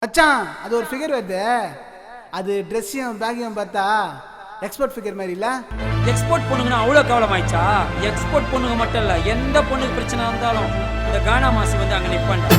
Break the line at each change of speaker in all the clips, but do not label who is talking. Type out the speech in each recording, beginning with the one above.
மச்சான் அது ஒரு ஃபிகர் வருது. அது ட்ரெஸ்ஸையும் பேக்கையும் பார்த்தா எக்ஸ்போர்ட் ஃபிகர் மாதிரி இல்ல.
எக்ஸ்போர்ட் பொண்ணுங்கன்னா அவ்வளோ கவலமாயிடுச்சா? எக்ஸ்போர்ட் பொண்ணுங்க மட்டும் இல்லை, எந்த பொண்ணுக்கு பிரச்சனை இருந்தாலும் இந்த கானா மாசி வந்து அங்கே நிற்பாண்டா.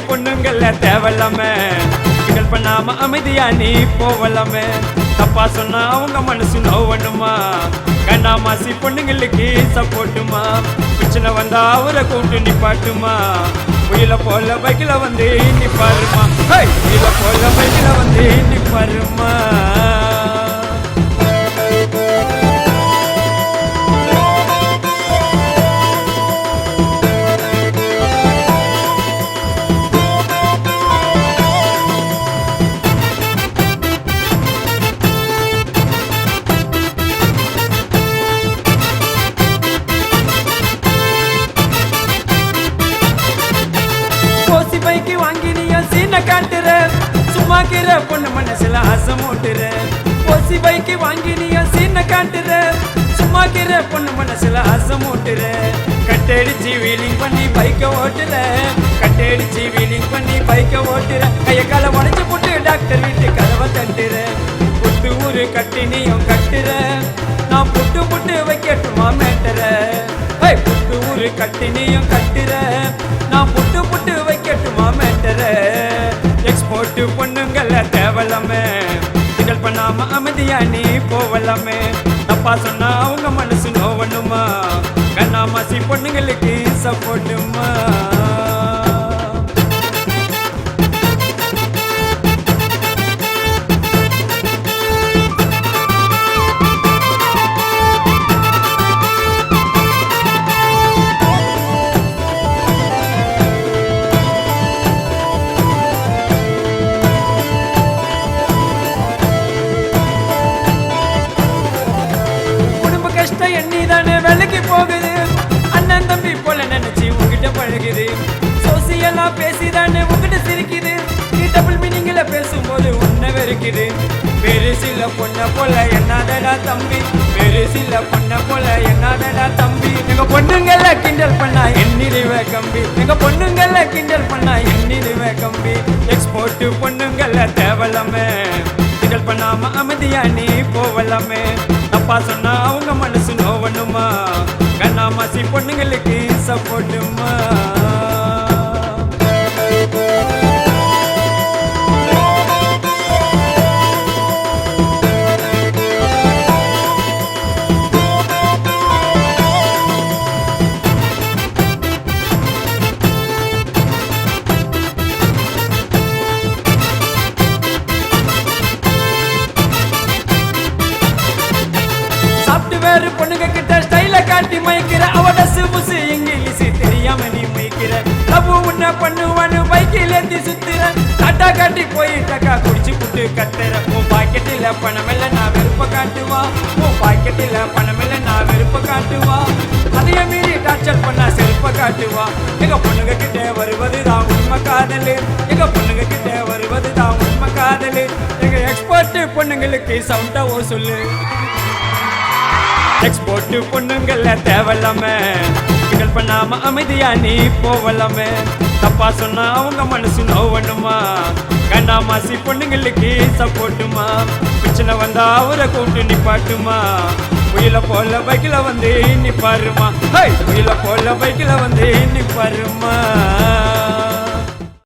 பொண்ணுங்கள தேவலாமே பிகல் பண்ணாம அமைதியா நீ போவலாமே. தப்பா சொன்னா அவங்க மனசு நோவணுமா? கண்ணாமாசி பொண்ணுங்களுக்கு சப்போர்ட்டுமா? பிரச்சனை வந்தா அவரை கூட்டு நிப்பாட்டுமா? புயல போல பைக்கில வந்து நிப்பாருமா? புயல போல பைக்கில வந்து நிப்பாருமா? பைக்கு வாங்கி நீ சீன காட்டுற, சும்மா கிற பொண்ணு மனசுல ஆசை மூட்டுற. ஓசி பைக்கு வாங்கி நீ சீன காட்டுற, சும்மா கிற பொண்ணு மனசுல ஆசை மூட்டுற. கட்டடிச்சு வீலிங் பண்ணி பைக்க ஓட்டுற, கட்டடிச்சு வீலிங் பண்ணி பைக்க ஓட்டுற. கைய கால உடைச்சு போட்டு டாக்டர் வீட்டு கதவை தட்டுற. புட்டு ஊரு கட்டி நீயும் கட்டுற, நான் புட்டு புட்டு வைக்கட்டுமா மேட்டுற. புட்டு ஊரு கட்டி நீயும் கட்டுற, நான் புட்டு புட்டு வைக்கட்டுமா மேட்டர. எக்ஸ்போர்ட் பொண்ணுங்கள தேவலாமே திகழ் பண்ணாம அமைதியா நீ போவலாமே. தப்பா சொன்னா அவங்க மனசு நோவணுமா? கண்ணாமாசி பொண்ணுங்களுக்கு சப்போர்ட்டுமா? எண்ணிதானே வேலைக்கு போகுது, அண்ணன் தம்பி போல நினைச்சு உங்ககிட்ட பழகுது. சோசியலா பேசிதானே உங்ககிட்ட சிரிக்குது, நீ டபுள் மீனிங்ல பேசும்போது உன்னை வெறுக்குது. வேறு சில பொண்ண போல என்னாதடா தம்பி, வேறு சில பொண்ண போல என்னாதடா தம்பி. எங்க பொண்ணுங்கள கிண்டல் பண்ணா எண்ணிடுவே கம்பி, எங்க பொண்ணுங்கள கிண்டல் பண்ணா எண்ணிடுவே கம்பி. எக்ஸ்போர்ட் பொண்ணுங்கள தேவலாமே திகழ் பண்ணாம அமைதியா நீ போவலாமே. தப்பா சொன்னா அவங்க மனசு நோவணுமா? கண்ணாமாசி பொண்ணுங்களுக்கு சப்போர்ட்டுமா? சாப்ட்வேர் பொண்ணுங்க கிட்ட ஸ்டைல காட்டி மயக்கிற, அவட சுபுசு இங்கிலீஷ் தெரியாம நீ மயக்கிற. லவ் உன்ன பண்ணுவானு பைக்கில் ஏத்தி சுத்துற, டாட்டா காட்டி போயிட்டக்கா குடிச்சு புட்டு கத்துற. உன் பாக்கெட்டில் பணமில்ல நான் வெறுப்ப காட்டுவா, உன் பாக்கெட்டில் பணமில்ல நான் வெறுப்ப காட்டுவா. அதைய மீறி டார்ச்சர் பண்ணா செருப்ப காட்டுவா. எங்க பொண்ணுங்க கிட்ட வருவதுதான் உண்மை காதலு, எங்க பொண்ணுங்க கிட்ட வருவதுதான் உண்மை காதலு. எங்க எக்ஸ்போர்ட் பொண்ணுங்களுக்கு சவுண்டாவோ சொல்லு. எக்ஸ்போர்ட் பொண்ணுங்கள தேவலாமே திகழ் பண்ணாம அமைதியா நீ போவலாமே. தப்பா சொன்னா அவங்க மனசு நோவணுமா? கண்ணாமாசி பொண்ணுங்களுக்கு சப்போர்ட்டுமா? பிரச்சனை வந்தா அவரை கூட்டு நிப்பாட்டுமா? புயல போல பைக்கில வந்து நிப்பாருமா? புயல போல பைக்கில வந்து நிப்பாருமா?